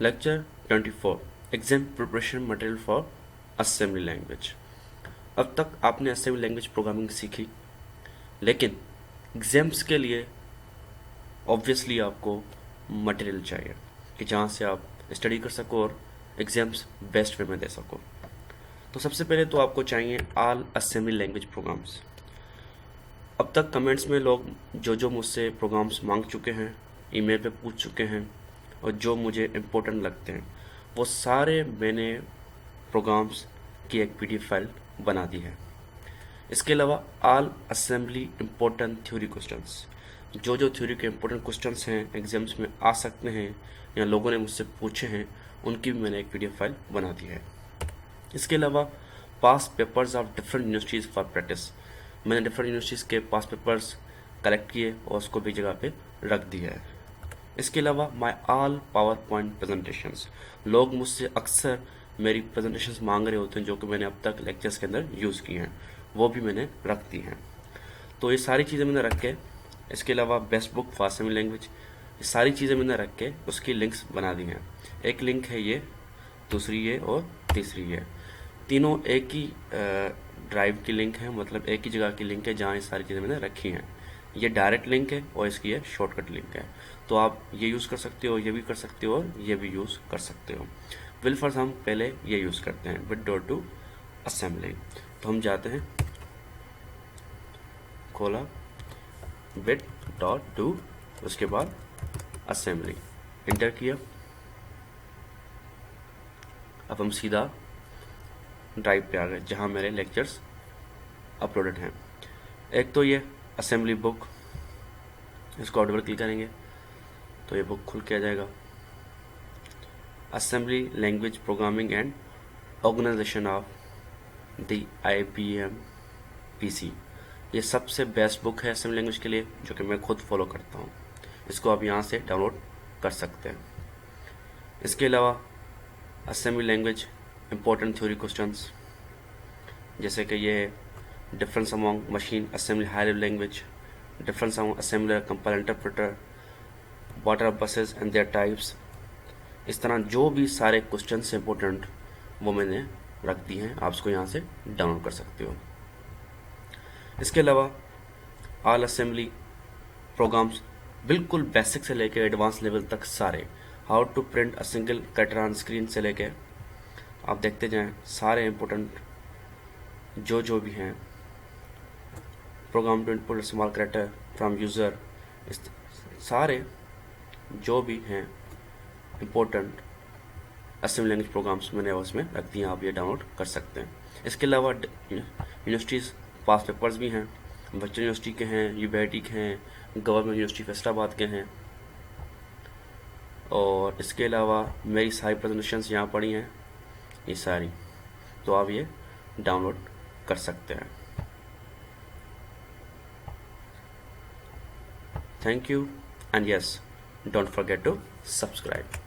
Lecture 24 exam preparation material for assembly language. अब तक आपने असेंबली लैंग्वेज प्रोग्रामिंग सीखी, लेकिन एग्जाम्स के लिए ऑब्वियसली आपको मटेरियल चाहिए कि जहाँ से आप स्टडी कर सको और एग्जाम्स बेस्ट वे में दे सको। तो सबसे पहले तो आपको चाहिए ऑल असेंबली लैंग्वेज प्रोग्राम्स। अब तक कमेंट्स में लोग जो मुझसे प्रोग्राम्स मांग चुके हैं, ईमेल पे पूछ चुके हैं और जो मुझे इम्पोर्टेंट लगते हैं, वो सारे मैंने प्रोग्राम्स की एक पीडीएफ फाइल बना दी है। इसके अलावा all assembly important theory questions, जो थ्योरी के इम्पोर्टेंट क्वेश्चंस हैं एग्जाम्स में आ सकते हैं या लोगों ने मुझसे पूछे हैं, उनकी भी मैंने एक पीडीएफ फाइल बना दी है। इसके अलावा past papers of different universities for practice, मैंने डिफरेंट यूनिवर्सिटीज़ के पास पेपर्स कलेक्ट किए और उसको भी जगह पे रख दिया है। इसके अलावा my all power point presentations, लोग मुझसे अक्सर मेरी प्रेजेंटेशंस मांग रहे होते हैं जो कि मैंने अब तक लेक्चर्स के अंदर यूज़ की हैं, वो भी मैंने रख दी हैं। तो ये सारी चीज़ें मैंने रख के, इसके अलावा best book for assembly language, ये सारी चीज़ें मैंने रख के उसकी लिंक्स बना दी हैं। एक लिंक है ये, दूसरी ये और तीसरी ये, तीनों एक ही ड्राइव की लिंक है, मतलब एक ही जगह की लिंक है जहाँ ये सारी चीज़ें मैंने रखी हैं। ये डायरेक्ट लिंक है और इसकी ये शॉर्टकट लिंक है, तो आप ये यूज़ कर सकते हो, ये भी कर सकते हो और ये भी यूज़ कर सकते हो। विल फर्स्ट हम पहले ये यूज़ करते हैं विद डॉट टू असेंबली। तो हम जाते हैं, खोला विद डॉट टू, उसके बाद असेंबली, इंटर किया। अब हम सीधा ड्राइव पे आ गए जहाँ मेरे लेक्चर्स अपलोडेड हैं। एक तो ये असेंबली बुक, इसको डबल क्लिक करेंगे तो ये बुक खुल के आ जाएगा। Assembly language programming and organisation of the IBM PC, ये सबसे बेस्ट बुक है असेंबली लैंग्वेज के लिए, जो कि मैं खुद फॉलो करता हूँ। इसको आप यहाँ से डाउनलोड कर सकते हैं। इसके अलावा assembly language important theory questions, जैसे कि ये difference among machine assembly high level language, difference among assembler compiler interpreter, what are buses and their types, इस तरह जो भी सारे क्वेश्चन इंपॉर्टेंट वो मैंने रख दी हैं, आप उसको यहाँ से डाउनलोड कर सकते हो। इसके अलावा ऑल असेंबली प्रोग्राम्स बिल्कुल बेसिक से लेकर एडवांस लेवल तक सारे, how to print a single character on screen से लेके आप देखते जाएं, सारे इम्पोर्टेंट जो भी हैं, program to input small character from user, इस सारे जो भी हैं इम्पोर्टेंट असेंबली लैंग्वेज प्रोग्राम्स मैंने उसमें रख दिए, आप ये डाउनलोड कर सकते हैं। इसके अलावा यूनिवर्सिटीज़ पास पेपर्स भी हैं, बच्चन यूनिवर्सिटी के हैं, यूबीआईटी के हैं, गवर्नमेंट यूनिवर्सिटी फैसलाबाद के हैं, और इसके अलावा मेरी सारी प्रेजेंटेशंस यहाँ पड़ी हैं, ये सारी, तो आप ये डाउनलोड कर सकते हैं। Thank you and yes, don't forget to subscribe.